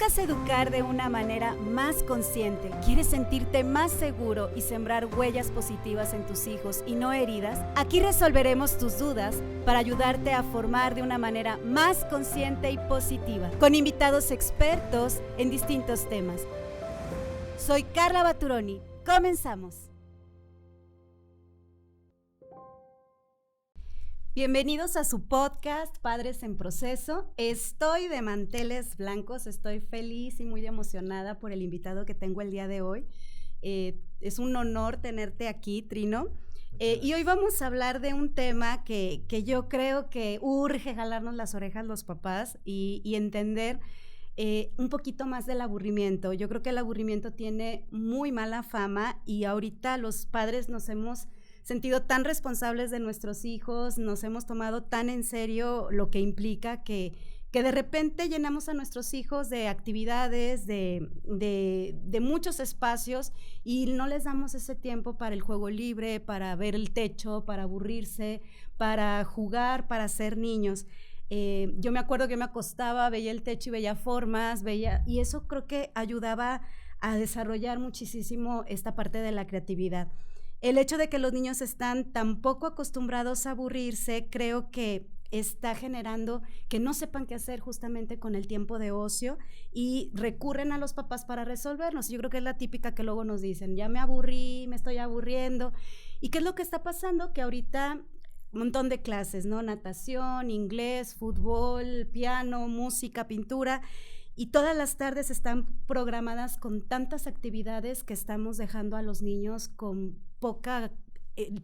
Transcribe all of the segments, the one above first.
¿Deseas educar de una manera más consciente? ¿Quieres sentirte más seguro y sembrar huellas positivas en tus hijos y no heridas? Aquí resolveremos tus dudas para ayudarte a formar de una manera más consciente y positiva, con invitados expertos en distintos temas. Soy Carla Baturoni. Comenzamos. Bienvenidos a su podcast Padres en Proceso. Estoy de manteles blancos, estoy feliz y muy emocionada por el invitado que tengo el día de hoy. Es un honor tenerte aquí, Trino. Y hoy vamos a hablar de un tema que yo creo que urge jalarnos las orejas los papás y entender un poquito más del aburrimiento. Yo creo que el aburrimiento tiene muy mala fama y ahorita los padres nos hemos sentido tan responsables de nuestros hijos, nos hemos tomado tan en serio lo que implica que de repente llenamos a nuestros hijos de actividades, de muchos espacios y no les damos ese tiempo para el juego libre, para ver el techo, para aburrirse, para jugar, para ser niños. Yo me acuerdo que me acostaba, veía el techo y veía formas, y eso creo que ayudaba a desarrollar muchísimo esta parte de la creatividad. El hecho de que los niños están tan poco acostumbrados a aburrirse, creo que está generando que no sepan qué hacer justamente con el tiempo de ocio y recurren a los papás para resolvernos. Yo creo que es la típica que luego nos dicen, ya me aburrí, me estoy aburriendo. ¿Y qué es lo que está pasando? Que ahorita un montón de clases, ¿no? Natación, inglés, fútbol, piano, música, pintura. Y todas las tardes están programadas con tantas actividades que estamos dejando a los niños con poca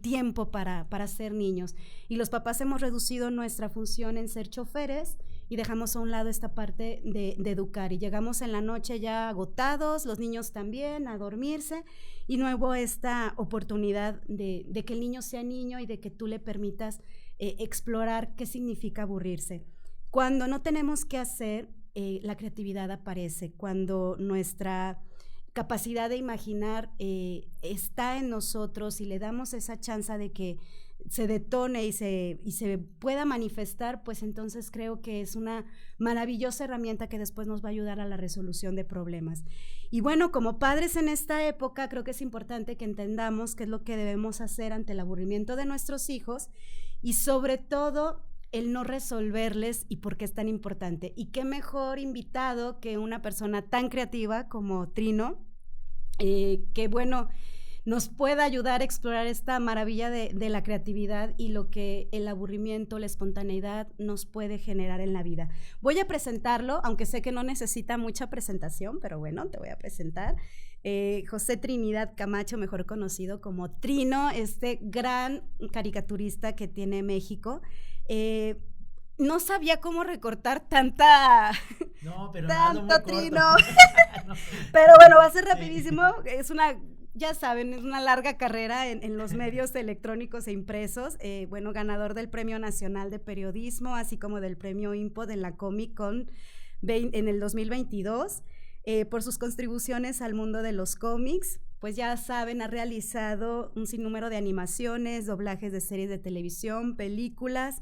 tiempo para ser niños. Y los papás hemos reducido nuestra función en ser choferes y dejamos a un lado esta parte de educar. Y llegamos en la noche ya agotados, los niños también, a dormirse. Y no hubo esta oportunidad de que el niño sea niño y de que tú le permitas explorar qué significa aburrirse. Cuando no tenemos qué hacer, la creatividad aparece. Cuando nuestra capacidad de imaginar está en nosotros y le damos esa chance de que se detone y se pueda manifestar, pues entonces creo que es una maravillosa herramienta que después nos va a ayudar a la resolución de problemas. Y bueno, como padres en esta época, creo que es importante que entendamos qué es lo que debemos hacer ante el aburrimiento de nuestros hijos y sobre todo el no resolverles y por qué es tan importante. Y qué mejor invitado que una persona tan creativa como Trino, que bueno, nos pueda ayudar a explorar esta maravilla de la creatividad y lo que el aburrimiento, la espontaneidad nos puede generar en la vida. Voy a presentarlo, aunque sé que no necesita mucha presentación, pero bueno, te voy a presentar. José Trinidad Camacho, mejor conocido como Trino, este gran caricaturista que tiene México. No sabía cómo recortar tanto Trino. No. Pero bueno, va a ser rapidísimo. Es una, ya saben, es una larga carrera en los medios electrónicos e impresos. Bueno, ganador del Premio Nacional de Periodismo, así como del Premio IMPO de la Comic Con en el 2022. Por sus contribuciones al mundo de los cómics, pues ya saben, ha realizado un sinnúmero de animaciones, doblajes de series de televisión, películas,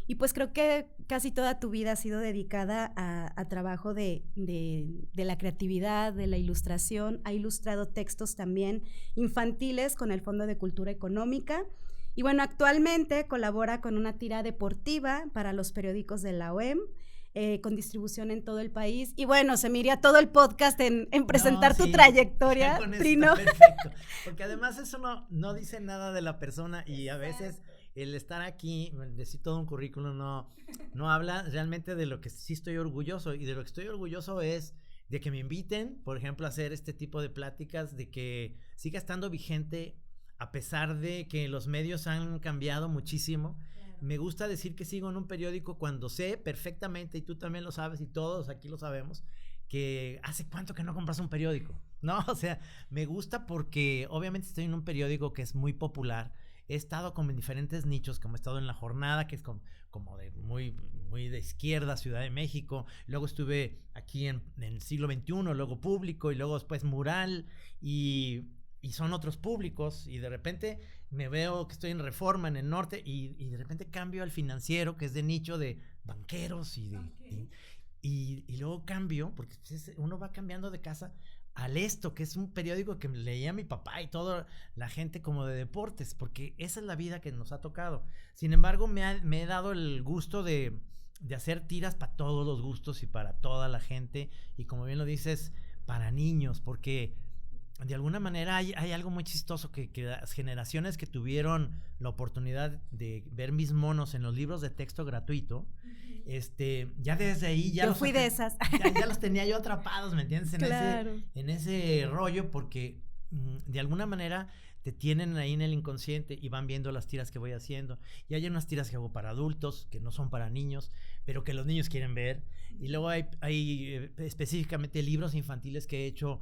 y pues creo que casi toda tu vida ha sido dedicada a trabajo de la creatividad, de la ilustración. Ha ilustrado textos también infantiles con el Fondo de Cultura Económica. Y bueno, actualmente colabora con una tira deportiva para los periódicos de la OEM, con distribución en todo el país. Y bueno, se me iría todo el podcast en presentar tu trayectoria, Trino. Perfecto, porque además eso no dice nada de la persona y a veces el estar aquí, decir todo un currículum no habla realmente de lo que sí estoy orgulloso, y de lo que estoy orgulloso es de que me inviten, por ejemplo, a hacer este tipo de pláticas, de que siga estando vigente a pesar de que los medios han cambiado muchísimo. Me gusta decir que sigo en un periódico cuando sé perfectamente, y tú también lo sabes y todos aquí lo sabemos, que hace cuánto que no compras un periódico, ¿no? O sea, me gusta porque obviamente estoy en un periódico que es muy popular. He estado como en diferentes nichos, como he estado en La Jornada, que es como de muy de izquierda, Ciudad de México. Luego estuve aquí en el Siglo XXI, luego Público, y luego después Mural, y son otros públicos, y de repente me veo que estoy en Reforma, en el norte, y de repente cambio al Financiero, que es de nicho de banqueros, y luego cambio, porque uno va cambiando de casa al Esto, que es un periódico que leía mi papá y toda la gente como de deportes, porque esa es la vida que nos ha tocado. Sin embargo, me he dado el gusto de hacer tiras para todos los gustos y para toda la gente, y como bien lo dices, para niños, porque de alguna manera hay algo muy chistoso, que las generaciones que tuvieron la oportunidad de ver mis monos en los libros de texto gratuito, ya desde ahí ya yo fui de esas. Ya los tenía yo atrapados, ¿me entiendes? Claro. En ese rollo, porque de alguna manera te tienen ahí en el inconsciente y van viendo las tiras que voy haciendo. Y hay unas tiras que hago para adultos, que no son para niños, pero que los niños quieren ver. Y luego hay específicamente libros infantiles que he hecho.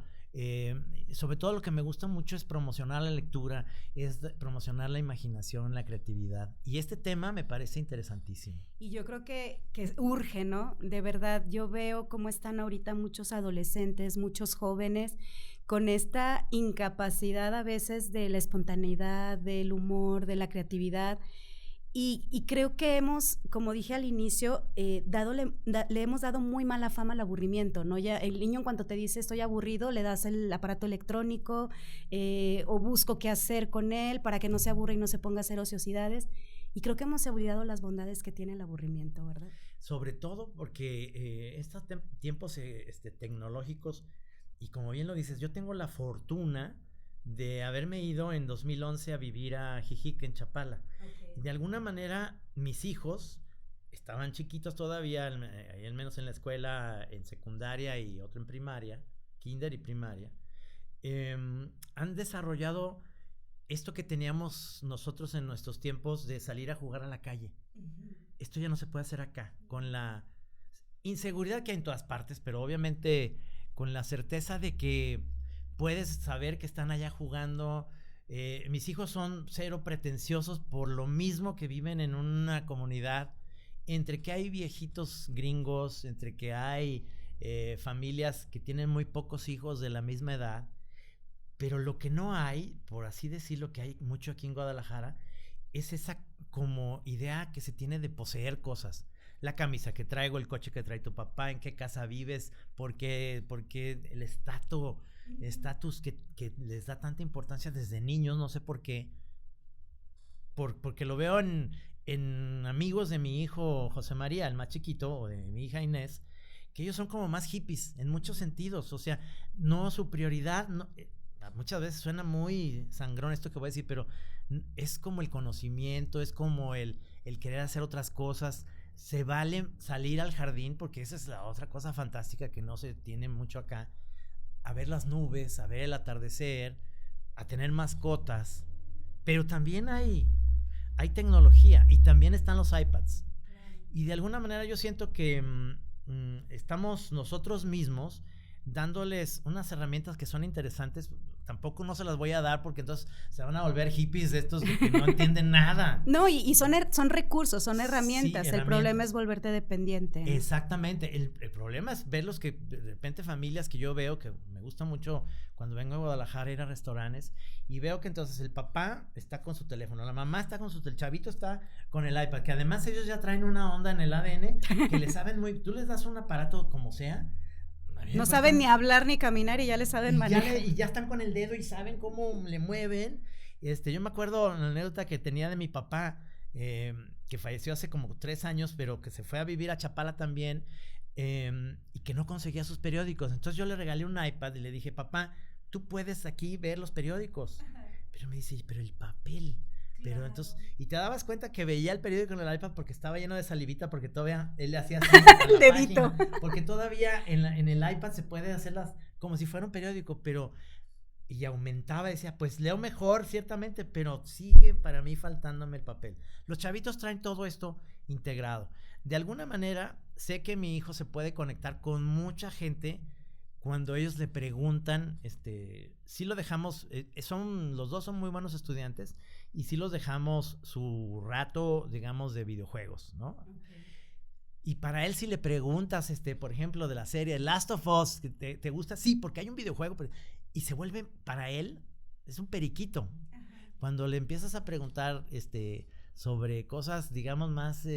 Sobre todo lo que me gusta mucho es promocionar la lectura, es promocionar la imaginación, la creatividad, y este tema me parece interesantísimo. Y yo creo que urge, ¿no? De verdad, yo veo cómo están ahorita muchos adolescentes, muchos jóvenes con esta incapacidad a veces de la espontaneidad, del humor, de la creatividad. Y creo que hemos, como dije al inicio, le hemos dado muy mala fama al aburrimiento, ¿no? Ya el niño, en cuanto te dice estoy aburrido, le das el aparato electrónico, o busco qué hacer con él para que no se aburra y no se ponga a hacer ociosidades. Y creo que hemos olvidado las bondades que tiene el aburrimiento, ¿verdad? Sobre todo porque estos tiempos tecnológicos, y como bien lo dices, yo tengo la fortuna de haberme ido en 2011 a vivir a Jijic, en Chapala. Okay. De alguna manera, mis hijos estaban chiquitos todavía, al menos en la escuela, en secundaria y otro en primaria, kinder y primaria. Han desarrollado esto que teníamos nosotros en nuestros tiempos de salir a jugar a la calle. Uh-huh. Esto ya no se puede hacer acá, con la inseguridad que hay en todas partes, pero obviamente con la certeza de que puedes saber que están allá jugando. Mis hijos son cero pretenciosos, por lo mismo que viven en una comunidad, entre que hay viejitos gringos, entre que hay familias que tienen muy pocos hijos de la misma edad. Pero lo que no hay, por así decirlo, que hay mucho aquí en Guadalajara, es esa como idea que se tiene de poseer cosas. La camisa que traigo, el coche que trae tu papá, en qué casa vives, por qué el estatus que les da tanta importancia desde niños, no sé por qué. Porque lo veo en amigos de mi hijo José María, el más chiquito, o de mi hija Inés, que ellos son como más hippies en muchos sentidos. O sea, no, su prioridad, no, muchas veces suena muy sangrón esto que voy a decir, pero es como el conocimiento, es como el querer hacer otras cosas. Se vale salir al jardín, porque esa es la otra cosa fantástica que no se tiene mucho acá, a ver las nubes, a ver el atardecer, a tener mascotas. Pero también hay tecnología, y también están los iPads. Y de alguna manera yo siento que estamos nosotros mismos dándoles unas herramientas que son interesantes. Tampoco no se las voy a dar, porque entonces se van a volver hippies de estos que no entienden nada. No, y son recursos, son herramientas. Sí, el problema es volverte dependiente, ¿no? Exactamente. El problema es verlos, que de repente familias que yo veo, que me gusta mucho cuando vengo a Guadalajara ir a restaurantes, y veo que entonces el papá está con su teléfono, la mamá está con el chavito está con el iPad, que además ellos ya traen una onda en el ADN que le saben tú les das un aparato como sea, no saben ni hablar ni caminar y ya le saben manejar. Y ya están con el dedo y saben cómo le mueven. Yo me acuerdo una anécdota que tenía de mi papá, que falleció hace como 3 años, pero que se fue a vivir a Chapala también, y que no conseguía sus periódicos. Entonces yo le regalé un iPad y le dije, papá, tú puedes aquí ver los periódicos. Ajá. Pero me dice, pero el papel. Pero claro. Entonces, y te dabas cuenta que veía el periódico en el iPad porque estaba lleno de salivita, porque todavía él le hacía así el dedito. Página, porque todavía en el iPad se puede hacerlas como si fuera un periódico, pero y aumentaba, decía, pues leo mejor ciertamente, pero sigue para mí faltándome el papel. Los chavitos traen todo esto integrado. De alguna manera sé que mi hijo se puede conectar con mucha gente cuando ellos le preguntan, sí lo dejamos, los dos son muy buenos estudiantes, y sí los dejamos su rato, digamos, de videojuegos, ¿no? Okay. Y para él, si le preguntas, por ejemplo, de la serie Last of Us, ¿te gusta? Sí, porque hay un videojuego, y se vuelve, para él, es un periquito. Ajá. Cuando le empiezas a preguntar, sobre cosas, digamos, más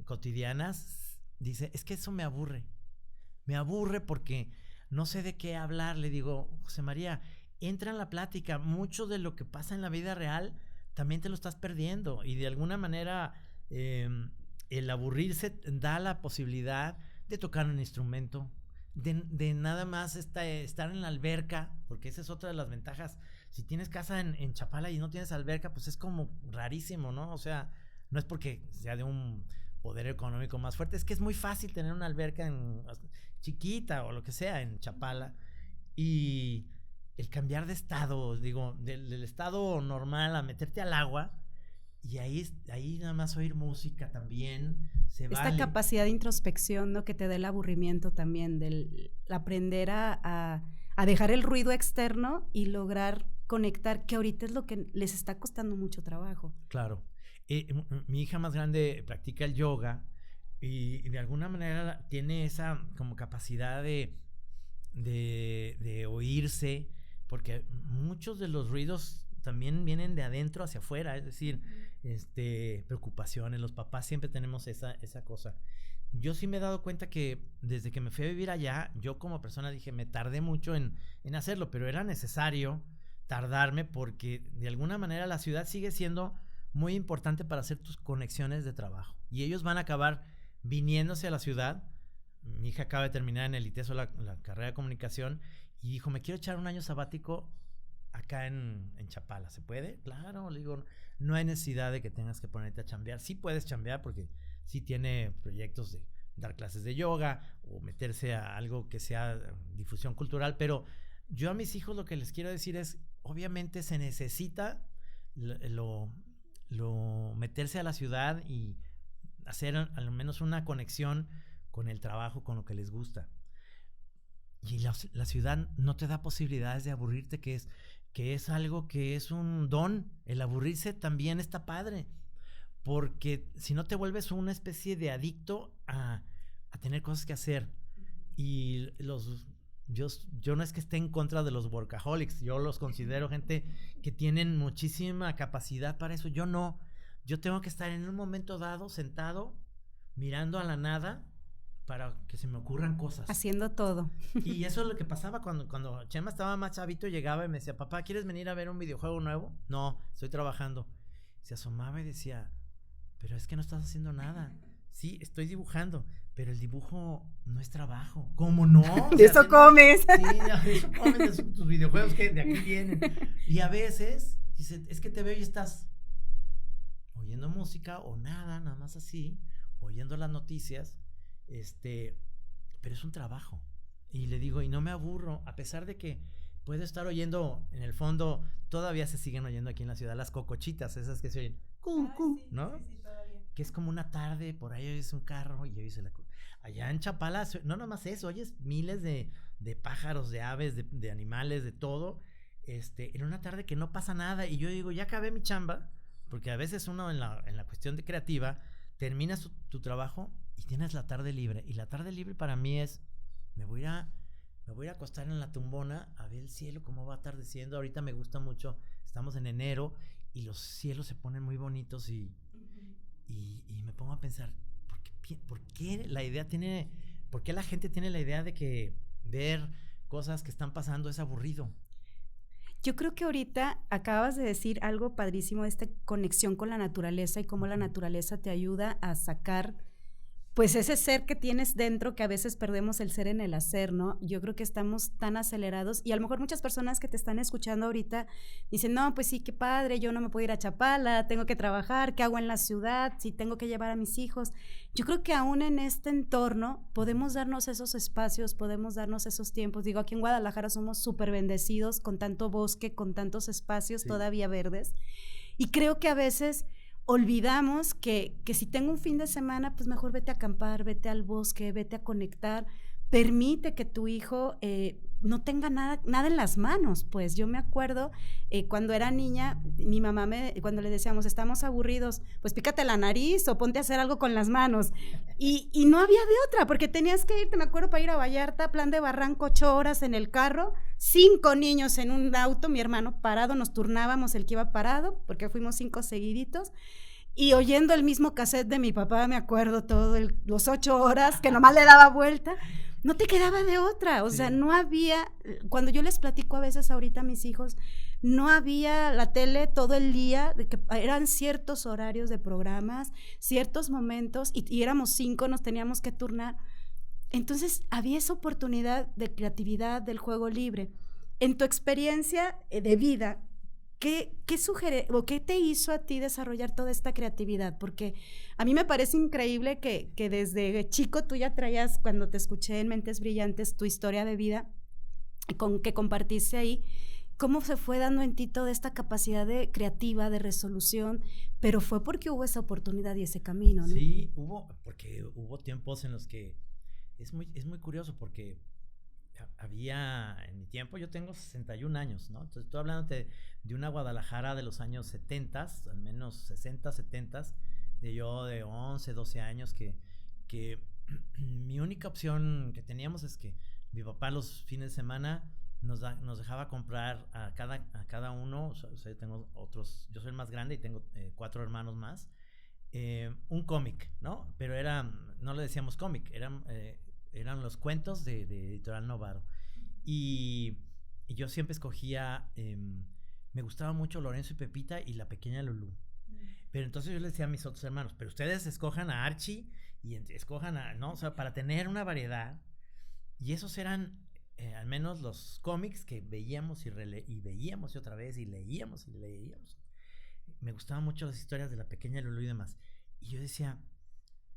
cotidianas, dice, es que eso me aburre. me aburre porque no sé de qué hablar. Le digo, José María, entra en la plática, mucho de lo que pasa en la vida real también te lo estás perdiendo, y de alguna manera el aburrirse da la posibilidad de tocar un instrumento, de nada más estar en la alberca, porque esa es otra de las ventajas. Si tienes casa en Chapala y no tienes alberca, pues es como rarísimo, ¿no? O sea, no es porque sea de un poder económico más fuerte, es que es muy fácil tener una alberca chiquita o lo que sea en Chapala, y el cambiar de estado, digo, del estado normal a meterte al agua, y ahí nada más oír música también se vale. Esta capacidad de introspección, ¿no? Que te da el aburrimiento también, del aprender a dejar el ruido externo y lograr conectar, que ahorita es lo que les está costando mucho trabajo. Claro. Mi hija más grande practica el yoga y de alguna manera tiene esa como capacidad de oírse, porque muchos de los ruidos también vienen de adentro hacia afuera, es decir, preocupaciones. Los papás siempre tenemos esa cosa. Yo sí me he dado cuenta que desde que me fui a vivir allá, yo como persona dije, me tardé mucho en hacerlo, pero era necesario tardarme, porque de alguna manera la ciudad sigue siendo muy importante para hacer tus conexiones de trabajo, y ellos van a acabar viniéndose a la ciudad. Mi hija acaba de terminar en el ITESO la carrera de comunicación y dijo, me quiero echar un año sabático acá en Chapala. ¿Se puede? Claro, le digo, no hay necesidad de que tengas que ponerte a chambear. Sí puedes chambear porque sí tiene proyectos de dar clases de yoga o meterse a algo que sea difusión cultural, pero yo a mis hijos lo que les quiero decir es, obviamente se necesita meterse a la ciudad y hacer al menos una conexión con el trabajo, con lo que les gusta. Y la ciudad no te da posibilidades de aburrirte, que es algo que es un don. El aburrirse también está padre, porque si no te vuelves una especie de adicto a tener cosas que hacer. Y yo no es que esté en contra de los workaholics, yo los considero gente que tienen muchísima capacidad para eso. Yo no, yo tengo que estar en un momento dado sentado mirando a la nada para que se me ocurran cosas. Haciendo todo. Y eso es lo que pasaba cuando Chema estaba más chavito, llegaba y me decía, papá, ¿quieres venir a ver un videojuego nuevo? No, estoy trabajando. Se asomaba y decía, pero es que no estás haciendo nada. Sí, estoy dibujando, pero el dibujo no es trabajo. ¿Cómo no? De eso comes. Sí, de eso comes, de tus videojuegos que de aquí vienen. Y a veces, dice, es que te veo y estás oyendo música o nada más así, oyendo las noticias, pero es un trabajo. Y le digo, y no me aburro, a pesar de que puedo estar oyendo, en el fondo, todavía se siguen oyendo aquí en la ciudad las cocochitas, esas que se oyen, sí, ¿no? Sí, todavía. Que es como una tarde, por ahí oyes un carro y oyes allá en Chapala, no nomás eso, oyes miles de pájaros, de aves, de animales, de todo, en una tarde que no pasa nada, y yo digo, ya acabé mi chamba, porque a veces uno en la cuestión de creativa, terminas tu trabajo y tienes la tarde libre, y la tarde libre para mí es, me voy a acostar en la tumbona a ver el cielo, cómo va atardeciendo. Ahorita me gusta mucho, estamos en enero y los cielos se ponen muy bonitos y me pongo a pensar, ¿por qué la gente tiene la idea de que ver cosas que están pasando es aburrido? Yo creo que ahorita acabas de decir algo padrísimo de esta conexión con la naturaleza y cómo la naturaleza te ayuda a sacar pues ese ser que tienes dentro, que a veces perdemos el ser en el hacer, ¿no? Yo creo que estamos tan acelerados, y a lo mejor muchas personas que te están escuchando ahorita dicen, no, pues sí, qué padre, yo no me puedo ir a Chapala, tengo que trabajar, ¿qué hago en la ciudad? Si tengo que llevar a mis hijos. Yo creo que aún en este entorno podemos darnos esos espacios, podemos darnos esos tiempos. Digo, aquí en Guadalajara somos súper bendecidos con tanto bosque, con tantos espacios todavía verdes, y creo que a veces olvidamos que si tengo un fin de semana, pues mejor vete a acampar, vete al bosque, vete a conectar, permite que tu hijo no tenga nada en las manos. Pues yo me acuerdo cuando era niña, mi mamá cuando le decíamos, estamos aburridos, pues pícate la nariz o ponte a hacer algo con las manos, y no había de otra, porque tenías que irte, me acuerdo, para ir a Vallarta, Plan de Barranco, 8 horas en el carro, 5 niños en un auto, mi hermano parado, nos turnábamos el que iba parado, porque fuimos 5 seguiditos, y oyendo el mismo cassette de mi papá, me acuerdo los 8 horas, que nomás le daba vuelta. no te quedaba de otra, o sea, no había, cuando yo les platico a veces ahorita a mis hijos, no había la tele todo el día, de que eran ciertos horarios de programas, ciertos momentos, y éramos 5, nos teníamos que turnar. Entonces había esa oportunidad de creatividad, del juego libre. En tu experiencia de vida, ¿qué sugiere o qué te hizo a ti desarrollar toda esta creatividad? Porque a mí me parece increíble que desde chico tú ya traías, cuando te escuché en Mentes Brillantes, tu historia de vida que compartiste ahí. ¿Cómo se fue dando en ti toda esta capacidad creativa, de resolución? Pero fue porque hubo esa oportunidad y ese camino, ¿no? Sí, porque hubo tiempos en los que es muy curioso, porque había, en mi tiempo, yo tengo 61 años, ¿no? Entonces estoy hablando de una Guadalajara de los años 70, al menos 60, 70, de 11, 12 años, que mi única opción que teníamos es que mi papá los fines de semana nos dejaba comprar a cada uno, o sea, yo soy el más grande y tengo 4 hermanos más, un cómic, ¿no? Pero no le decíamos cómic, eran los cuentos de Editorial Novaro. Y yo siempre escogía, me gustaba mucho Lorenzo y Pepita y la pequeña Lulú. Pero entonces yo les decía a mis otros hermanos, pero ustedes escojan a Archie y escojan ¿no? O sea, para tener una variedad. Y esos eran al menos los cómics que veíamos y veíamos y otra vez y leíamos. Me gustaban mucho las historias de la pequeña Lulú y demás. Y yo decía,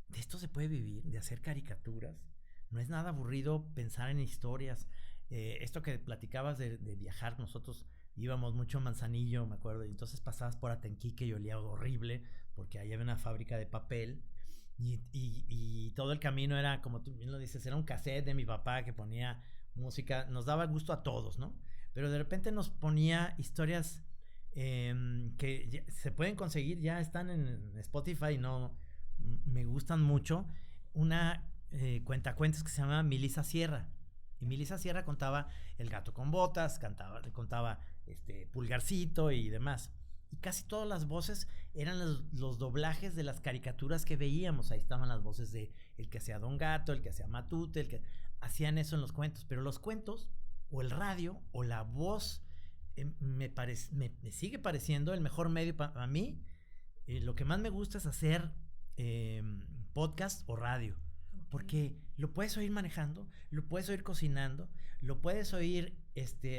de esto se puede vivir, de hacer caricaturas. No es nada aburrido pensar en historias. Esto que platicabas de viajar, nosotros íbamos mucho a Manzanillo, me acuerdo, y entonces pasabas por Atenquique y olía horrible, porque ahí había una fábrica de papel, y todo el camino era, como tú bien lo dices, era un cassette de mi papá que ponía música, nos daba gusto a todos, ¿no? Pero de repente nos ponía historias que se pueden conseguir, ya están en Spotify, no me gustan mucho. Una cuentacuentos que se llama Melissa Sierra, y Melissa Sierra contaba El gato con botas, contaba Pulgarcito y demás, y casi todas las voces eran los doblajes de las caricaturas que veíamos. Ahí estaban las voces de el que hacía Don Gato, el que hacía Matute, el que hacían eso en los cuentos. Pero los cuentos, o el radio, o la voz, me sigue pareciendo el mejor medio para mí. Lo que más me gusta es hacer podcast o radio, porque lo puedes oír manejando, lo puedes oír cocinando, lo puedes oír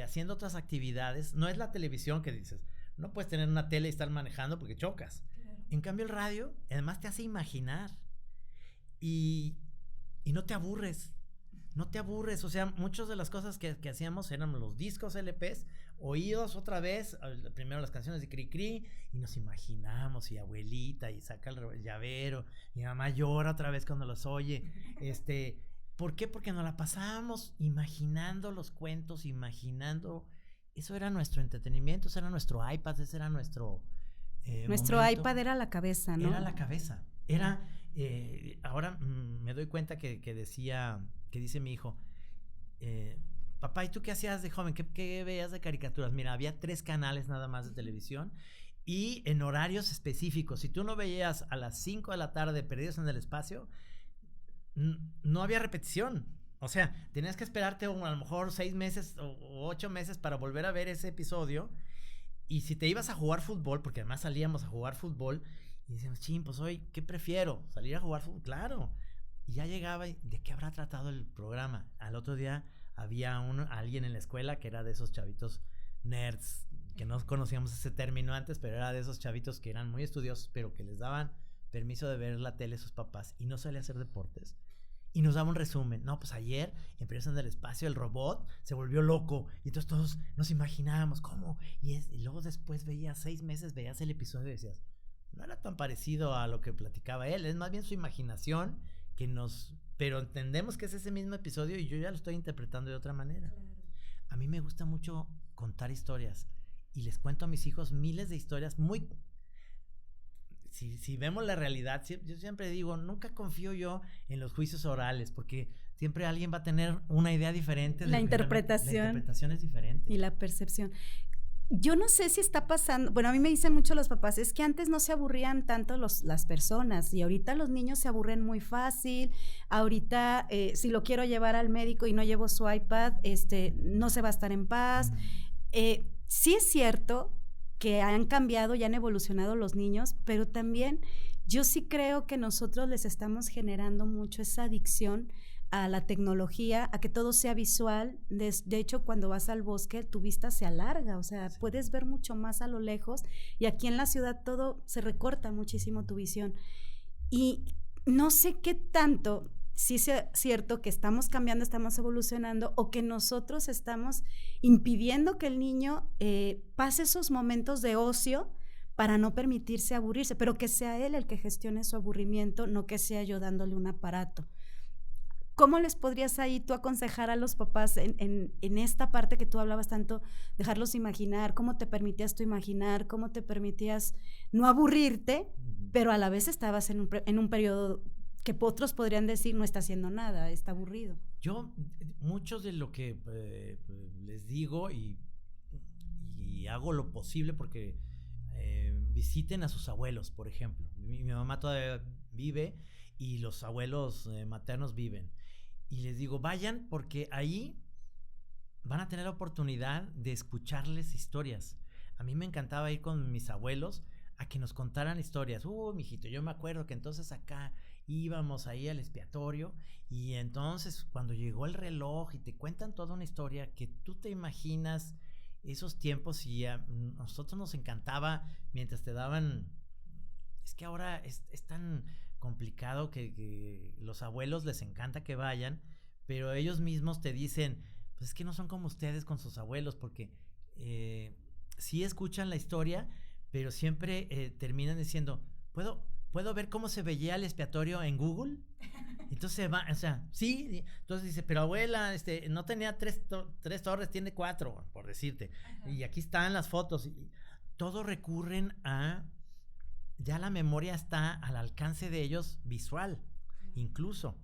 haciendo otras actividades. No es la televisión que dices, no puedes tener una tele y estar manejando porque chocas. Claro. En cambio el radio además te hace imaginar y no te aburres. O sea, muchas de las cosas que hacíamos eran los discos LPs, oídos otra vez, primero las canciones de Cricri, y nos imaginamos, y abuelita, y saca el llavero, mi mamá llora otra vez cuando los oye. ¿Por qué? Porque nos la pasábamos imaginando los cuentos, eso era nuestro entretenimiento, eso era nuestro iPad, ese era nuestro momento. iPad era la cabeza, ¿no? Era la cabeza, ahora me doy cuenta que dice mi hijo, papá, ¿y tú qué hacías de joven? ¿Qué veías de caricaturas? Mira, había 3 canales nada más de televisión y en horarios específicos. Si tú no veías a las 5 de la tarde Perdidos en el Espacio, no había repetición. O sea, tenías que esperarte a lo mejor 6 meses o 8 meses para volver a ver ese episodio. Y si te ibas a jugar fútbol, porque además salíamos a jugar fútbol, y decíamos, pues hoy, ¿qué prefiero? ¿Salir a jugar fútbol? Claro. Y ya llegaba, ¿de qué habrá tratado el programa? Al otro día había alguien en la escuela que era de esos chavitos nerds, que no conocíamos ese término antes, pero era de esos chavitos que eran muy estudiosos, pero que les daban permiso de ver la tele a sus papás y no salía a hacer deportes. Y nos daba un resumen. No, pues ayer, en Perdidos en el Espacio, el robot se volvió loco. Y entonces todos nos imaginábamos cómo. Y luego después 6 meses veías el episodio y decías, no era tan parecido a lo que platicaba él, es más bien su imaginación pero entendemos que es ese mismo episodio y yo ya lo estoy interpretando de otra manera. Claro. A mí me gusta mucho contar historias y les cuento a mis hijos miles de historias si vemos la realidad, yo siempre digo, nunca confío yo en los juicios orales, porque siempre alguien va a tener una idea diferente. La interpretación es diferente. Y la percepción. Yo no sé si está pasando, bueno, a mí me dicen mucho los papás, es que antes no se aburrían tanto las personas y ahorita los niños se aburren muy fácil, ahorita si lo quiero llevar al médico y no llevo su iPad, no se va a estar en paz. Sí es cierto que han cambiado y han evolucionado los niños, pero también yo sí creo que nosotros les estamos generando mucho esa adicción a la tecnología, a que todo sea visual. De hecho, cuando vas al bosque, tu vista se alarga, o sea, puedes ver mucho más a lo lejos, y aquí en la ciudad todo se recorta muchísimo tu visión. Y no sé qué tanto, si es cierto que estamos cambiando, estamos evolucionando, o que nosotros estamos impidiendo que el niño pase esos momentos de ocio para no permitirse aburrirse, pero que sea él el que gestione su aburrimiento, no que sea yo dándole un aparato. ¿Cómo les podrías ahí tú aconsejar a los papás en esta parte que tú hablabas tanto, dejarlos imaginar? ¿Cómo te permitías tú imaginar? ¿Cómo te permitías no aburrirte, pero a la vez estabas en un periodo que otros podrían decir no está haciendo nada, está aburrido? Yo, muchos de lo que les digo y hago lo posible porque visiten a sus abuelos, por ejemplo. Mi mamá todavía vive y los abuelos maternos viven. Y les digo, vayan porque ahí van a tener la oportunidad de escucharles historias. A mí me encantaba ir con mis abuelos a que nos contaran historias. Mijito, yo me acuerdo que entonces acá íbamos ahí al expiatorio y entonces cuando llegó el reloj y te cuentan toda una historia que tú te imaginas esos tiempos y a nosotros nos encantaba mientras te daban... Es que ahora es tan complicado que los abuelos les encanta que vayan, pero ellos mismos te dicen, pues es que no son como ustedes con sus abuelos, porque sí escuchan la historia, pero siempre terminan diciendo, ¿puedo ver cómo se veía el expiatorio en Google? Entonces va, o sea, sí, entonces dice, pero abuela, no tenía tres torres, tiene 4, por decirte. Ajá. Y aquí están las fotos, y todos recurren a... Ya la memoria está al alcance de ellos visual, incluso.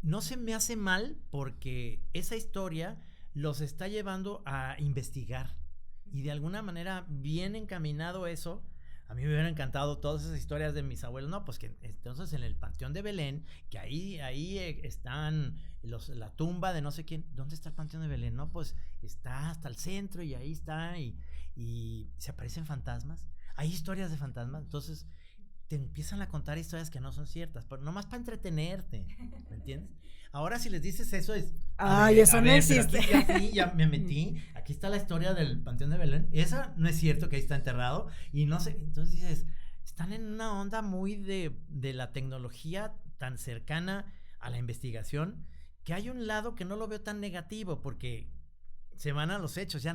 No se me hace mal porque esa historia los está llevando a investigar y de alguna manera bien encaminado eso. A mí me hubiera encantado todas esas historias de mis abuelos, no, pues que entonces en el Panteón de Belén, que ahí están la tumba de no sé quién. ¿Dónde está el Panteón de Belén? No, pues está hasta el centro y ahí está y se aparecen fantasmas. Hay historias de fantasmas, entonces te empiezan a contar historias que no son ciertas, pero nomás para entretenerte, ¿me entiendes? Ahora si les dices eso es... Ay, eso no existe. Ya me metí, aquí está la historia del Panteón de Belén, esa no es cierto que ahí está enterrado, y no sé, entonces dices, están en una onda muy de la tecnología tan cercana a la investigación, que hay un lado que no lo veo tan negativo, porque se van a los hechos,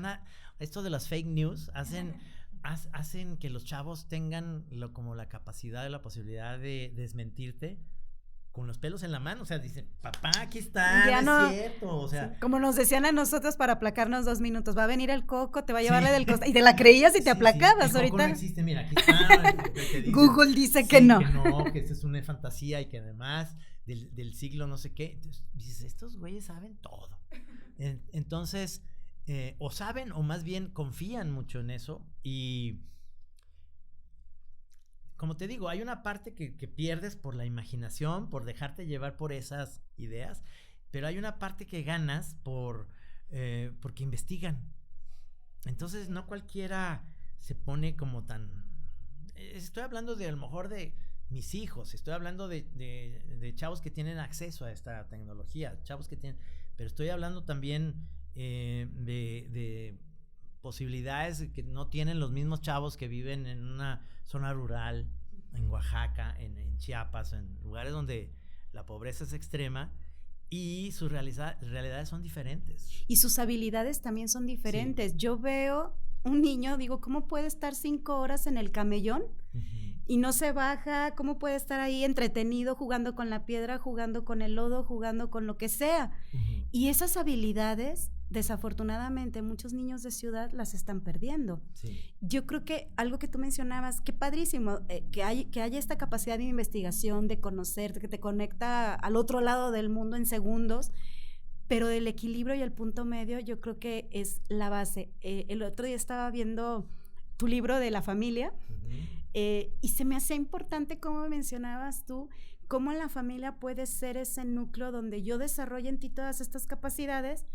esto de las fake news hacen que los chavos tengan como la capacidad, la posibilidad de desmentirte con los pelos en la mano, o sea, dicen, papá, aquí está, ya no es cierto, o sea. Sí, como nos decían a nosotros para aplacarnos 2 minutos, va a venir el Coco, te va a llevarle del costado, y te la creías y te aplacabas, el ahorita. Coco no existe, mira, aquí está. Dice, Google dice que no. Que no, que esa es una fantasía y que además del siglo no sé qué, entonces dices, estos güeyes saben todo, entonces... o saben o más bien confían mucho en eso y como te digo, hay una parte que pierdes por la imaginación, por dejarte llevar por esas ideas, pero hay una parte que ganas porque investigan. Entonces no cualquiera se pone como tan... Estoy hablando de a lo mejor de mis hijos, estoy hablando de chavos que tienen acceso a esta tecnología, chavos que tienen... Pero estoy hablando también... de posibilidades que no tienen los mismos chavos que viven en una zona rural, en Oaxaca, en Chiapas, en lugares donde la pobreza es extrema y sus realidades son diferentes. Y sus habilidades también son diferentes. Sí. Yo veo un niño, digo, ¿cómo puede estar 5 horas en el camellón? Y no se baja, ¿cómo puede estar ahí entretenido jugando con la piedra, jugando con el lodo, jugando con lo que sea? Y esas habilidades, desafortunadamente, muchos niños de ciudad las están perdiendo. Sí. Yo creo que algo que tú mencionabas, qué padrísimo, que haya esta capacidad de investigación, de conocer, que te conecta al otro lado del mundo en segundos, pero del equilibrio y el punto medio yo creo que es la base. El otro día estaba viendo tu libro de la familia, y se me hacía importante, como mencionabas tú, cómo la familia puede ser ese núcleo donde yo desarrolle en ti todas estas capacidades,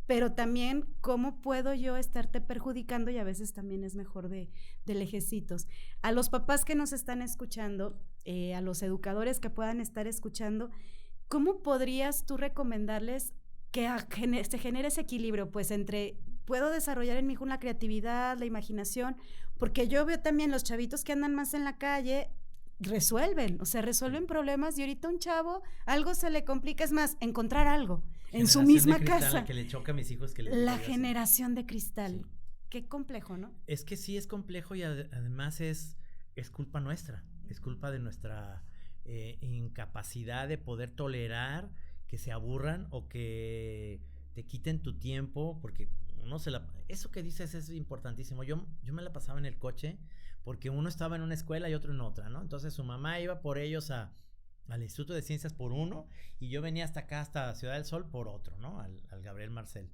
pero también cómo puedo yo estarte perjudicando, y a veces también es mejor de lejecitos. A los papás que nos están escuchando, a los educadores que puedan estar escuchando, ¿cómo podrías tú recomendarles que se genere ese equilibrio? Pues entre, puedo desarrollar en mi hijo la creatividad, la imaginación, porque yo veo también los chavitos que andan más en la calle, resuelven problemas, y ahorita un chavo, algo se le complica, es más, encontrar algo en su misma casa. Que le choca a mis hijos. La generación de cristal. Sí. Qué complejo, ¿no? Es que sí es complejo, y además es culpa nuestra, es culpa de nuestra incapacidad de poder tolerar que se aburran o que te quiten tu tiempo, porque eso que dices es importantísimo. Yo me la pasaba en el coche, porque uno estaba en una escuela y otro en otra, ¿no? Entonces su mamá iba por ellos al Instituto de Ciencias por uno, y yo venía hasta acá, hasta Ciudad del Sol, por otro, ¿no? Al Gabriel Marcel.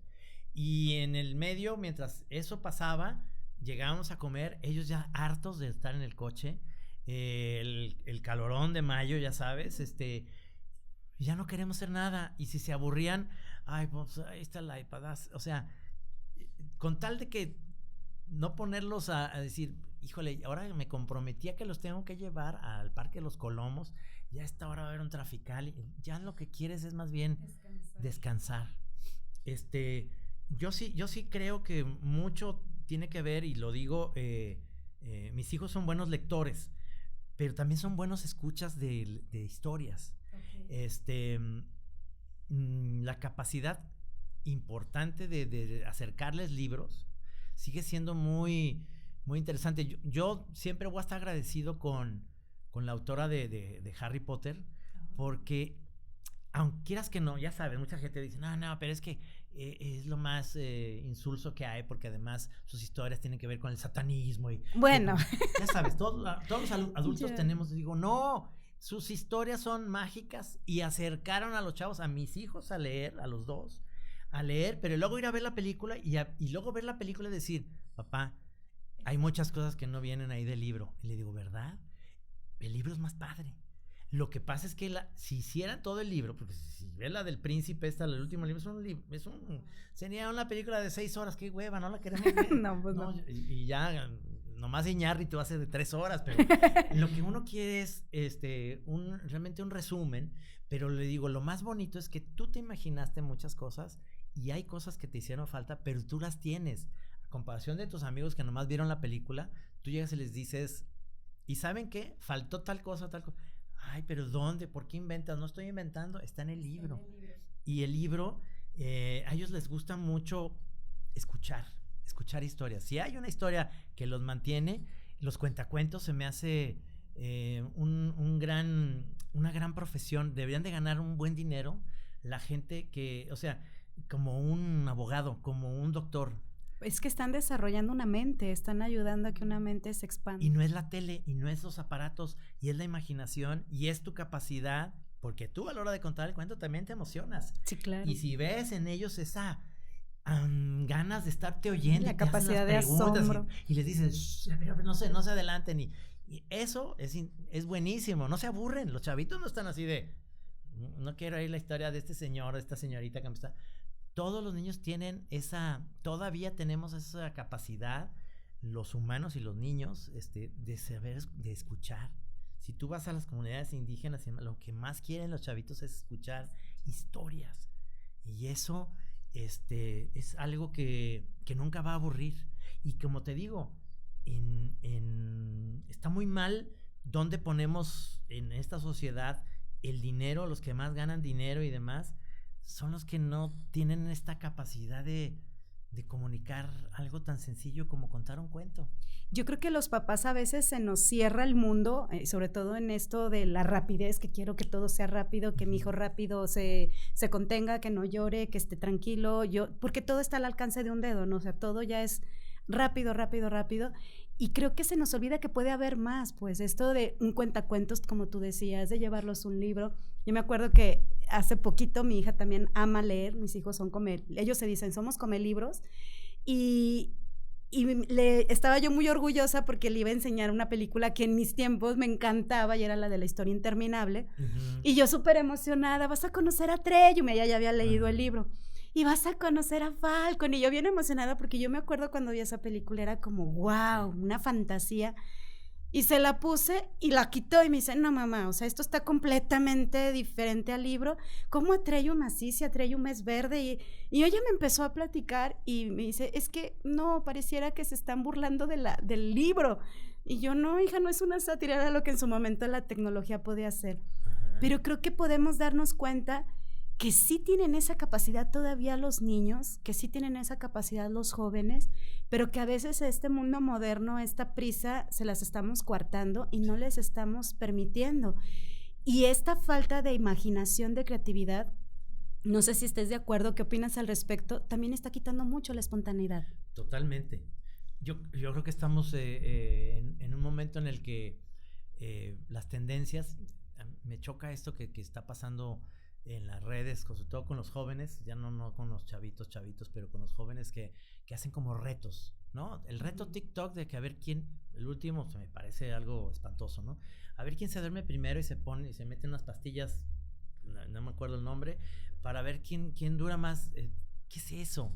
Y en el medio, mientras eso pasaba, llegábamos a comer, ellos ya hartos de estar en el coche, el calorón de mayo, ya sabes, ya no queremos hacer nada, y si se aburrían, pues ahí está el iPad, o sea, con tal de que no ponerlos a decir, híjole, ahora me comprometí a que los tengo que llevar al Parque de los Colomos, ya a esta hora va a haber un trafical, ya lo que quieres es más bien descansar. Yo sí creo que mucho tiene que ver, y lo digo, mis hijos son buenos lectores, pero también son buenos escuchas de historias. Okay. La capacidad importante de acercarles libros sigue siendo muy, muy interesante. Yo siempre voy a estar agradecido con la autora de Harry Potter, porque aunque quieras que no, ya sabes, mucha gente dice, no, pero es que es lo más insulso que hay, porque además sus historias tienen que ver con el satanismo y bueno, ya sabes, todos los adultos tenemos, digo, no, sus historias son mágicas, y acercaron a los chavos, a mis hijos, a leer, a los dos, a leer, pero luego ir a ver la película y luego ver la película y decir, papá, hay muchas cosas que no vienen ahí del libro. Y le digo, ¿verdad? El libro es más padre. Lo que pasa es que si hicieran todo el libro, porque si ves la del príncipe, el último libro, sería una película de 6 horas, qué hueva, no la queremos ver. No, pues no. Y ya, nomás Iñárritu hace de 3 horas, pero lo que uno quiere es realmente un resumen. Pero le digo, lo más bonito es que tú te imaginaste muchas cosas, y hay cosas que te hicieron falta, pero tú las tienes. A comparación de tus amigos que nomás vieron la película, tú llegas y les dices, ¿y saben qué? Faltó tal cosa, tal cosa. Ay, pero ¿dónde? ¿Por qué inventas? No estoy inventando, está en el libro. Y el libro, a ellos les gusta mucho escuchar historias. Si hay una historia que los mantiene, los cuentacuentos se me hace una gran profesión. Deberían de ganar un buen dinero la gente que, o sea, como un abogado, como un doctor. Es que están desarrollando una mente, están ayudando a que una mente se expanda. Y no es la tele, y no es los aparatos, y es la imaginación, y es tu capacidad, porque tú a la hora de contar el cuento también te emocionas. Sí, claro. Y si ves en ellos esa ganas de estarte oyendo, la capacidad de asombro, y les dices, no se adelanten, y eso es buenísimo, no se aburren, los chavitos no están así de, no quiero oír la historia de este señor, de esta señorita que me está... Todos los niños tienen todavía tenemos esa capacidad, los humanos y los niños, de saber, de escuchar. Si tú vas a las comunidades indígenas, lo que más quieren los chavitos es escuchar historias. Y eso, es algo que nunca va a aburrir. Y como te digo, está muy mal donde ponemos en esta sociedad el dinero, los que más ganan dinero y demás, son los que no tienen esta capacidad de comunicar algo tan sencillo como contar un cuento. Yo creo que los papás a veces se nos cierra el mundo, sobre todo en esto de la rapidez, que quiero que todo sea rápido, que mi hijo rápido se contenga, que no llore, que esté tranquilo, porque todo está al alcance de un dedo, ¿no? O sea, todo ya es rápido, rápido, rápido. Y creo que se nos olvida que puede haber más, pues esto de un cuentacuentos, como tú decías, de llevarlos un libro. Yo me acuerdo que hace poquito mi hija también ama leer, mis hijos ellos se dicen, somos comelibros, y estaba yo muy orgullosa porque le iba a enseñar una película que en mis tiempos me encantaba y era la de La historia interminable. Y yo súper emocionada, vas a conocer a Treyum, ella ya había leído el libro. Y vas a conocer a Falcon. Y yo bien emocionada porque yo me acuerdo cuando vi esa película, era como, wow, una fantasía. Y se la puse y la quitó y me dice, no mamá, o sea, esto está completamente diferente al libro. ¿Cómo Atreyu así? Si Atreyu es verde. Y ella me empezó a platicar y me dice, es que no, pareciera que se están burlando del libro. Y yo, no, hija, no es una sátira, era lo que en su momento la tecnología podía hacer. Ajá. Pero creo que podemos darnos cuenta que sí tienen esa capacidad todavía los niños, que sí tienen esa capacidad los jóvenes, pero que a veces este mundo moderno, esta prisa, se las estamos coartando y no les estamos permitiendo. Y esta falta de imaginación, de creatividad, no sé si estés de acuerdo, ¿qué opinas al respecto? También está quitando mucho la espontaneidad. Totalmente. Yo creo que estamos en un momento en el que las tendencias, me choca esto que está pasando en las redes, sobre todo con los jóvenes, ya no con los chavitos, pero con los jóvenes que hacen como retos, ¿no? El reto TikTok de que a ver quién, el último me parece algo espantoso, ¿no? A ver quién se duerme primero y se mete unas pastillas, no me acuerdo el nombre, para ver quién dura más. ¿Qué es eso?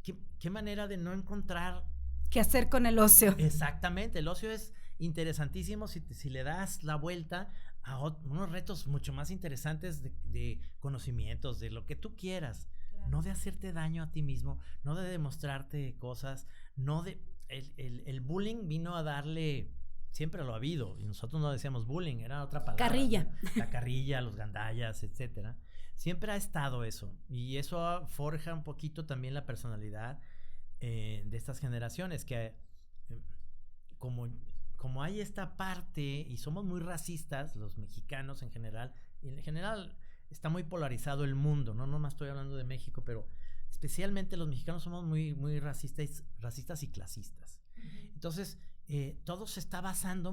¿Qué manera de no encontrar? ¿Qué hacer con el ocio? Exactamente, el ocio es interesantísimo si le das la vuelta a unos retos mucho más interesantes de conocimientos, de lo que tú quieras, claro. No de hacerte daño a ti mismo, no de demostrarte cosas, no de... El bullying vino a darle... Siempre lo ha habido, y nosotros no decíamos bullying, era otra palabra. Carrilla. ¿No? La carrilla, los gandallas, etcétera. Siempre ha estado eso, y eso forja un poquito también la personalidad de estas generaciones, que como hay esta parte, y somos muy racistas, los mexicanos en general, y en general está muy polarizado el mundo, no más estoy hablando de México, pero especialmente los mexicanos somos muy, muy racistas y clasistas. Entonces, todo se está basando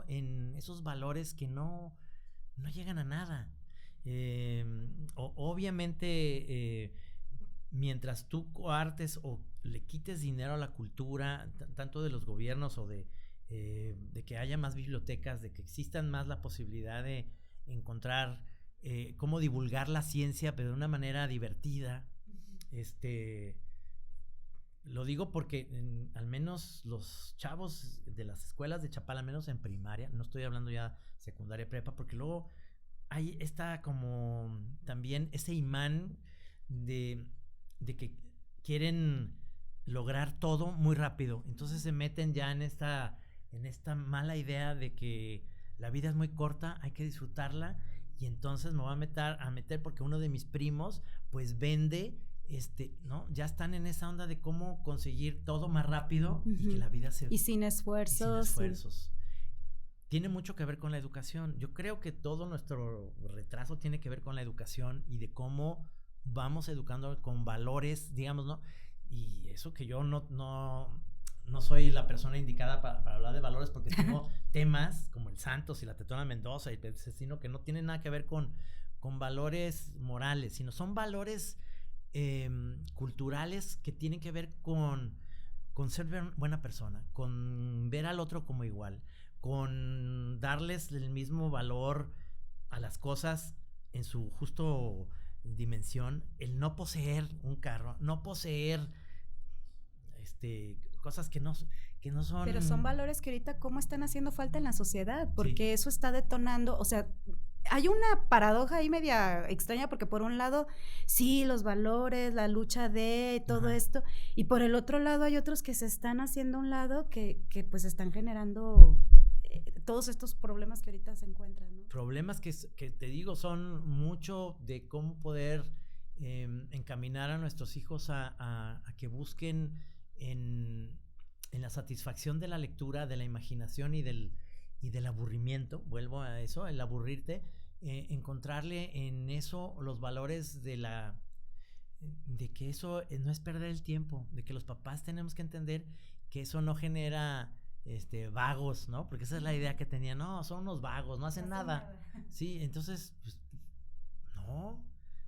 en esos valores que no llegan a nada. Obviamente, mientras tú coartes o le quites dinero a la cultura, tanto de los gobiernos o de que haya más bibliotecas, de que existan más la posibilidad de encontrar cómo divulgar la ciencia, pero de una manera divertida. Lo digo porque al menos los chavos de las escuelas de Chapala, al menos en primaria, no estoy hablando ya secundaria, prepa, porque luego ahí está como también ese imán de que quieren lograr todo muy rápido, entonces se meten ya en esta mala idea de que la vida es muy corta, hay que disfrutarla, y entonces me voy a meter porque uno de mis primos pues vende, ¿no? Ya están en esa onda de cómo conseguir todo más rápido y que la vida y sin esfuerzos. Sí. Tiene mucho que ver con la educación. Yo creo que todo nuestro retraso tiene que ver con la educación y de cómo vamos educando con valores, digamos, ¿no? Y eso que yo no soy la persona indicada para hablar de valores, porque tengo temas como el Santos y la Tetona Mendoza, sino que no tienen nada que ver con valores morales, sino son valores culturales que tienen que ver con ser buena persona, con ver al otro como igual, con darles el mismo valor a las cosas en su justo dimensión, el no poseer un carro, no poseer cosas que no son... Pero son valores que ahorita cómo están haciendo falta en la sociedad, porque eso está detonando, o sea, hay una paradoja ahí media extraña, porque por un lado, sí, los valores, la lucha de todo esto, y por el otro lado hay otros que se están haciendo a un lado que pues están generando todos estos problemas que ahorita se encuentran, ¿no? Problemas que te digo son mucho de cómo poder encaminar a nuestros hijos a que busquen en la satisfacción de la lectura, de la imaginación y del aburrimiento. Vuelvo a eso, el aburrirte, encontrarle en eso los valores de que eso no es perder el tiempo, de que los papás tenemos que entender que eso no genera vagos, ¿no? Porque esa es la idea que tenían, no, son unos vagos, no hacen nada. Sí, entonces pues, No,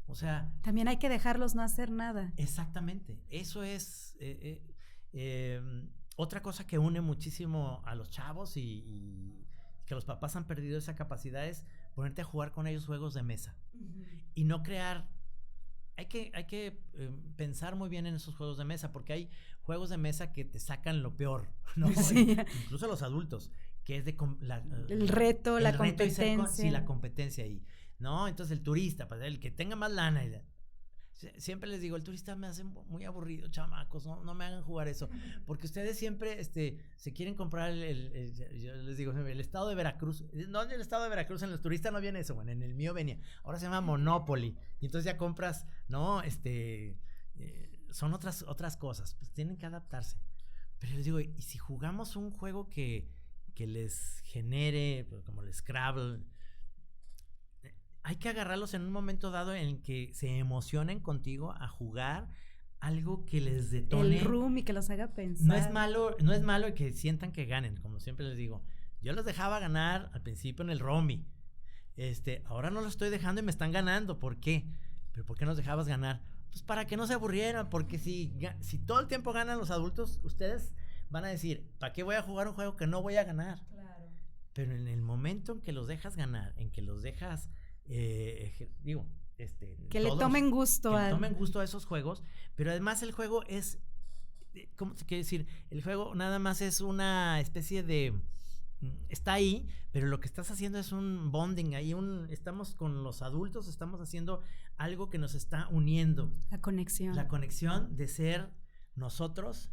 o sea... También hay que dejarlos no hacer nada. Exactamente, eso es otra cosa que une muchísimo a los chavos y que los papás han perdido esa capacidad es ponerte a jugar con ellos juegos de mesa y no crear... Hay que pensar muy bien en esos juegos de mesa, porque hay juegos de mesa que te sacan lo peor, ¿no? Sí. Incluso los adultos, que es de el reto, la competencia. Sí, la competencia ahí, ¿no? Entonces el turista, pues, el que tenga más lana. Siempre les digo, el turista me hace muy aburrido, chamacos, no me hagan jugar eso, porque ustedes siempre se quieren comprar yo les digo, el estado de Veracruz, no, en el estado de Veracruz, en los turistas no viene eso, bueno, en el mío venía, ahora se llama Monopoly, y entonces ya compras, no, son otras cosas, pues tienen que adaptarse, pero les digo, y si jugamos un juego que les genere, pues, como el Scrabble, hay que agarrarlos en un momento dado en que se emocionen contigo a jugar algo que les detone. El Rummy, que los haga pensar. No es malo que sientan que ganen, como siempre les digo. Yo los dejaba ganar al principio en el Rummy. Ahora no los estoy dejando y me están ganando. ¿Por qué? ¿Pero por qué nos dejabas ganar? Pues para que no se aburrieran, porque si todo el tiempo ganan los adultos, ustedes van a decir, ¿para qué voy a jugar un juego que no voy a ganar? Claro. Pero en el momento en que los dejas ganar, en que los dejas... que le tomen gusto a esos juegos, pero además el juego es, ¿cómo se quiere decir? El juego nada más es una especie de, está ahí, pero lo que estás haciendo es un bonding, estamos con los adultos, estamos haciendo algo que nos está uniendo. La conexión de ser nosotros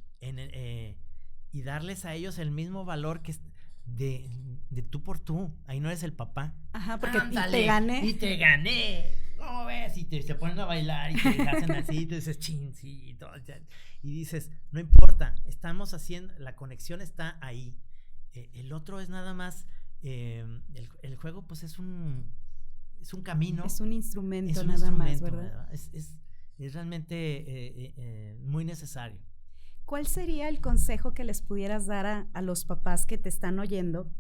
y darles a ellos el mismo valor que de tú por tú. Ahí no eres el papá. Ajá, porque y te gané. ¿Cómo ves? Y se ponen a bailar y te hacen así, y tú dices, chin, sí, y dices, no importa, estamos haciendo, la conexión está ahí. El otro es nada más, el juego pues es un camino. Es un instrumento nada más, ¿verdad? Es realmente muy necesario. ¿Cuál sería el consejo que les pudieras dar a los papás que te están oyendo?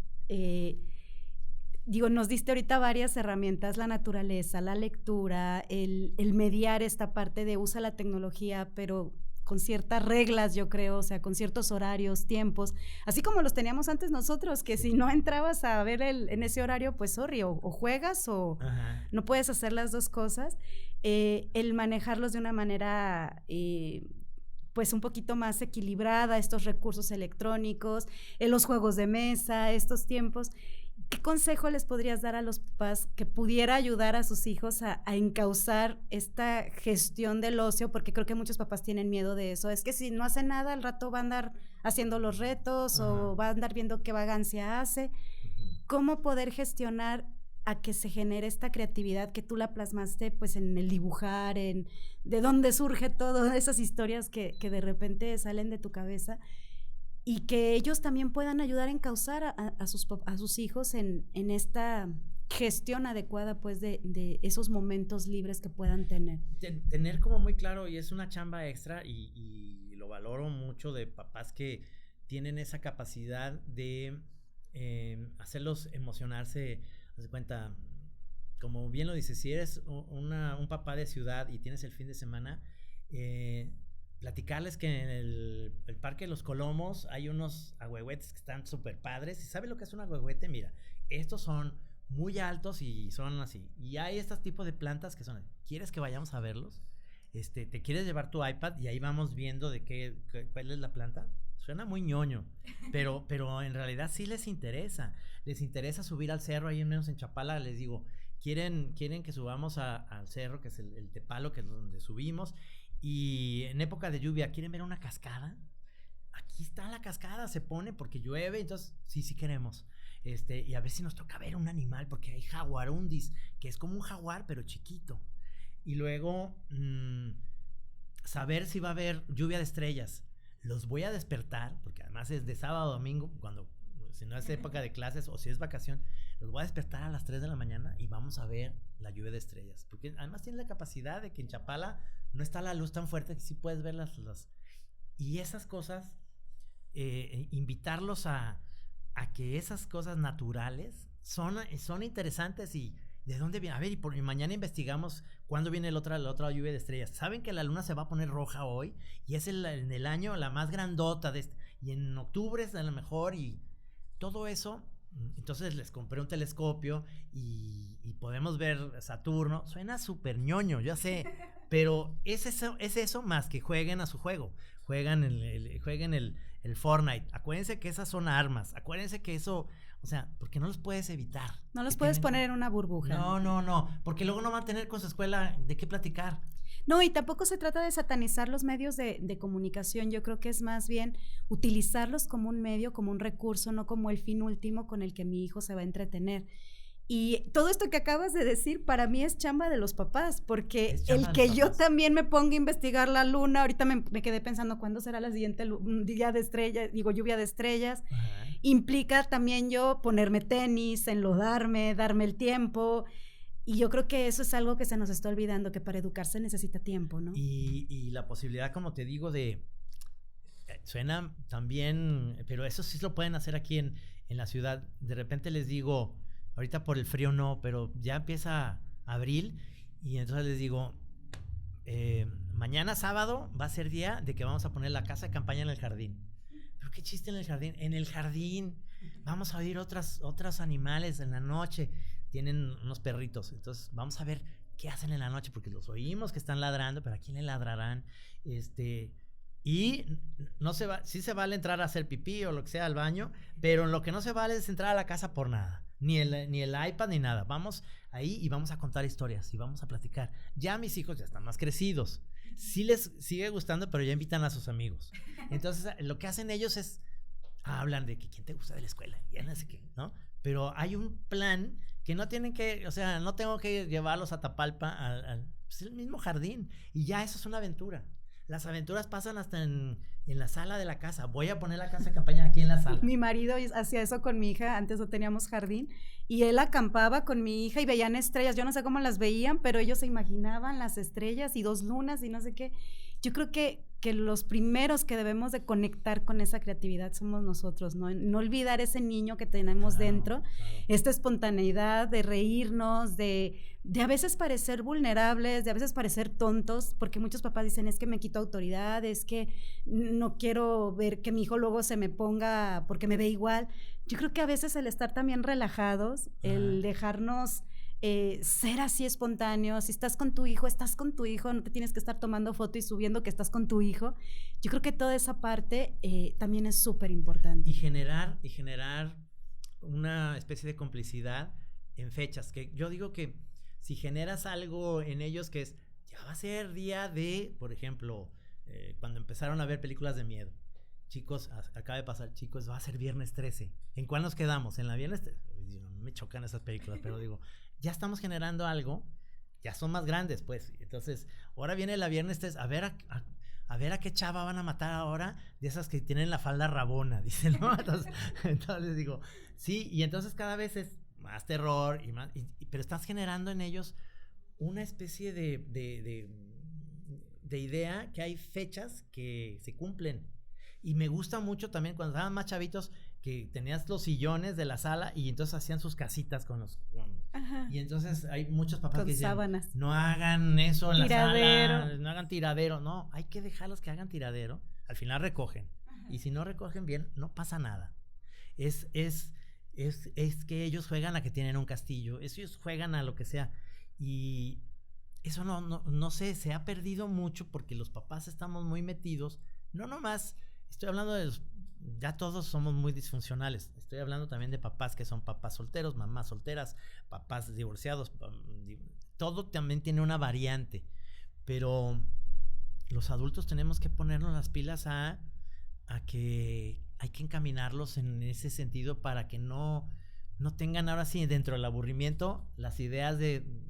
Nos diste ahorita varias herramientas, la naturaleza, la lectura, el mediar esta parte de usa la tecnología, pero con ciertas reglas, yo creo, o sea, con ciertos horarios, tiempos, así como los teníamos antes nosotros, que si no entrabas a ver en ese horario, pues sorry, o juegas o Ajá. No puedes hacer las dos cosas. El manejarlos de una manera... pues un poquito más equilibrada, estos recursos electrónicos, los juegos de mesa, estos tiempos. ¿Qué consejo les podrías dar a los papás que pudiera ayudar a sus hijos a encauzar esta gestión del ocio? Porque creo que muchos papás tienen miedo de eso. Es que si no hace nada, al rato va a andar haciendo los retos Ajá. o va a andar viendo qué vagancia hace. ¿Cómo poder gestionar a que se genere esta creatividad que tú la plasmaste pues en el dibujar, en de dónde surge todas esas historias que de repente salen de tu cabeza y que ellos también puedan ayudar a encauzar a sus hijos en esta gestión adecuada pues de esos momentos libres que puedan tener? Tener como muy claro, y es una chamba extra y lo valoro mucho de papás que tienen esa capacidad de hacerlos emocionarse. Haz de cuenta, como bien lo dices, si eres un papá de ciudad y tienes el fin de semana, platicarles que en el Parque de los Colomos hay unos agüehuetes que están súper padres. ¿Y sabes lo que es un agüehuete? Mira, estos son muy altos y son así. Y hay estos tipos de plantas que son, ¿quieres que vayamos a verlos? ¿Te quieres llevar tu iPad? Y ahí vamos viendo cuál es la planta. Suena muy ñoño, pero en realidad sí les interesa subir al cerro, ahí menos en Chapala, les digo, quieren que subamos al cerro, que es el Tepalo, que es donde subimos, y en época de lluvia, ¿quieren ver una cascada? Aquí está la cascada, se pone porque llueve, entonces sí queremos, y a ver si nos toca ver un animal, porque hay jaguarundis, que es como un jaguar, pero chiquito, y luego saber si va a haber lluvia de estrellas. Los voy a despertar, porque además es de sábado a domingo, si no es época de clases o si es vacación, los voy a despertar a las 3 de la mañana y vamos a ver la lluvia de estrellas, porque además tiene la capacidad de que en Chapala no está la luz tan fuerte que sí puedes ver y esas cosas, invitarlos a que esas cosas naturales son interesantes y ¿de dónde viene? A ver, y mañana investigamos cuándo viene la otra lluvia de estrellas. ¿Saben que la luna se va a poner roja hoy? Y es en el año la más grandota y en octubre es a lo mejor, y todo eso. Entonces les compré un telescopio y podemos ver Saturno. Suena súper ñoño, ya sé, pero es eso más que jueguen a su juego. Jueguen el Fortnite. Acuérdense que esas son armas. Acuérdense que eso, o sea, porque no los puedes evitar. No los puedes poner en una burbuja. No, porque luego no van a tener con su escuela de qué platicar. No, y tampoco se trata de satanizar los medios de comunicación. Yo creo que es más bien utilizarlos como un medio, como un recurso, no como el fin último con el que mi hijo se va a entretener. Y todo esto que acabas de decir para mí es chamba de los papás, porque el que yo también me ponga a investigar la luna, ahorita me quedé pensando cuándo será la siguiente lluvia de estrellas, ajá, implica también yo ponerme tenis, enlodarme, darme el tiempo. Y yo creo que eso es algo que se nos está olvidando, que para educarse necesita tiempo, ¿no? Y la posibilidad, como te digo, suena también, pero eso sí lo pueden hacer aquí en la ciudad. De repente les digo, ahorita por el frío no, pero ya empieza abril y entonces les digo, mañana sábado va a ser día de que vamos a poner la casa de campaña en el jardín. ¿Pero qué chiste en el jardín? En el jardín vamos a oír otros animales en la noche. Tienen unos perritos, entonces vamos a ver qué hacen en la noche, porque los oímos que están ladrando, pero ¿a quién le ladrarán? Y no se va, sí se vale entrar a hacer pipí o lo que sea al baño, pero lo que no se vale es entrar a la casa por nada, ni el iPad ni nada. Vamos ahí y vamos a contar historias y vamos a platicar. Ya mis hijos ya están más crecidos, sí les sigue gustando, pero ya invitan a sus amigos. Entonces lo que hacen ellos es hablan de que quién te gusta de la escuela, ya no sé qué, ¿no? Pero hay un plan que no tienen que, o sea, no tengo que llevarlos a Tapalpa al pues el mismo jardín, y ya eso es una aventura. Las aventuras pasan hasta en la sala de la casa. Voy a poner la casa de campaña aquí en la sala. Mi marido hacía eso con mi hija, antes no teníamos jardín, y él acampaba con mi hija y veían estrellas. Yo no sé cómo las veían, pero ellos se imaginaban las estrellas y 2 lunas y no sé qué. Yo creo que los primeros que debemos de conectar con esa creatividad somos nosotros, ¿no? No olvidar ese niño que tenemos dentro, esta espontaneidad de reírnos, de a veces parecer vulnerables, de a veces parecer tontos, porque muchos papás dicen, es que me quito autoridad, es que no quiero ver que mi hijo luego se me ponga porque me ve igual. Yo creo que a veces el estar también relajados, el dejarnos ser así espontáneo, si estás con tu hijo, no te tienes que estar tomando foto y subiendo que estás con tu hijo. Yo creo que toda esa parte también es súper importante. Y generar una especie de complicidad en fechas, que yo digo que si generas algo en ellos que es, ya va a ser día de, por ejemplo, cuando empezaron a ver películas de miedo, chicos, acaba de pasar, chicos, va a ser viernes 13, ¿en cuál nos quedamos? En la viernes 13, me chocan esas películas, pero digo, ya estamos generando algo, ya son más grandes, pues, entonces, ahora viene la viernes 13, a ver a qué chava van a matar ahora, de esas que tienen la falda rabona, dicen, ¿no? Entonces digo, sí, y entonces cada vez es más terror, pero estás generando en ellos una especie de idea que hay fechas que se cumplen. Y me gusta mucho también cuando estaban más chavitos, que tenías los sillones de la sala y entonces hacían sus casitas con los... Y entonces hay muchos papás que dicen, sábanas. No hagan eso en tiradero. La sala, no hagan tiradero. No, hay que dejarlos que hagan tiradero. Al final recogen. Y si no recogen bien, no pasa nada. Es que ellos juegan a que tienen un castillo. Ellos juegan a lo que sea. Y eso no sé, se ha perdido mucho porque los papás estamos muy metidos. No nomás... Estoy hablando de ya todos somos muy disfuncionales. Estoy hablando también de papás que son papás solteros, mamás solteras, papás divorciados. Todo también tiene una variante. Pero los adultos tenemos que ponernos las pilas a que hay que encaminarlos en ese sentido para que no tengan ahora sí dentro del aburrimiento las ideas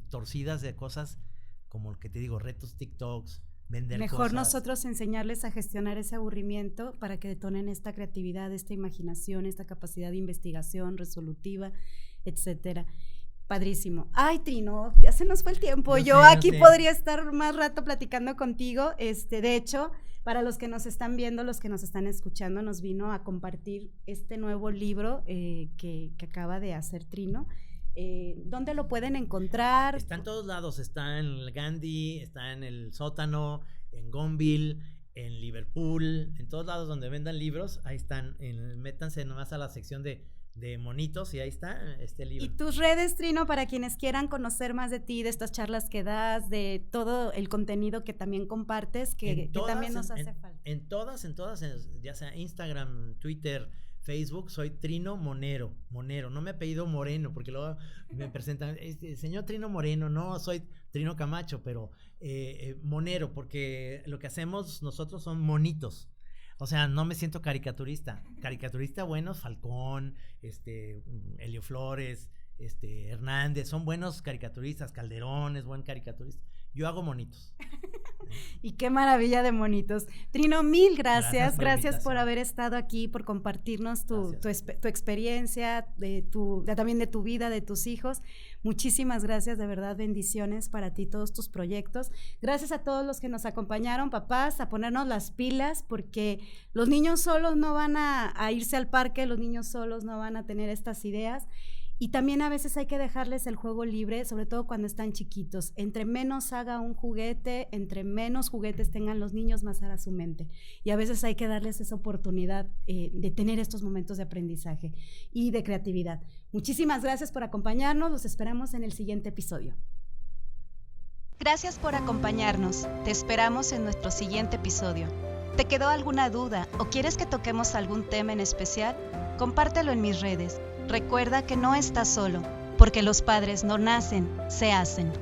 torcidas de cosas como el que te digo, retos TikToks. Mejor nosotros enseñarles a gestionar ese aburrimiento para que detonen esta creatividad, esta imaginación, esta capacidad de investigación resolutiva, etcétera. Padrísimo. Ay, Trino, ya se nos fue el tiempo. Yo aquí podría estar más rato platicando contigo. De hecho, para los que nos están viendo, los que nos están escuchando, nos vino a compartir este nuevo libro que acaba de hacer Trino. ¿Dónde lo pueden encontrar? Está en todos lados, está en el Gandhi, está en el Sótano, en Gonville, en Liverpool, en todos lados donde vendan libros, ahí están. Métanse nomás a la sección de monitos y ahí está este libro. Y tus redes, Trino, para quienes quieran conocer más de ti, de estas charlas que das, de todo el contenido que también compartes, que también nos hace falta. En todas, ya sea Instagram, Twitter, Facebook, soy Trino Monero, no me apellido Moreno, porque luego me presentan, señor Trino Moreno, no, soy Trino Camacho, pero Monero, porque lo que hacemos nosotros son monitos. O sea, no me siento caricaturista. Caricaturista bueno, Falcón, Helio Flores, Hernández, son buenos caricaturistas. Calderón es buen caricaturista. Yo hago monitos. Y qué maravilla de monitos. Trino, mil gracias. Gracias por haber estado aquí, por compartirnos tu experiencia, también de tu vida, de tus hijos. Muchísimas gracias, de verdad, bendiciones para ti, todos tus proyectos. Gracias a todos los que nos acompañaron, papás, a ponernos las pilas, porque los niños solos no van a irse al parque, los niños solos no van a tener estas ideas. Y también a veces hay que dejarles el juego libre, sobre todo cuando están chiquitos. Entre menos haga un juguete, entre menos juguetes tengan los niños, más hará su mente. Y a veces hay que darles esa oportunidad de tener estos momentos de aprendizaje y de creatividad. Muchísimas gracias por acompañarnos. Los esperamos en el siguiente episodio. Gracias por acompañarnos. Te esperamos en nuestro siguiente episodio. ¿Te quedó alguna duda o quieres que toquemos algún tema en especial? Compártelo en mis redes. Recuerda que no estás solo, porque los padres no nacen, se hacen.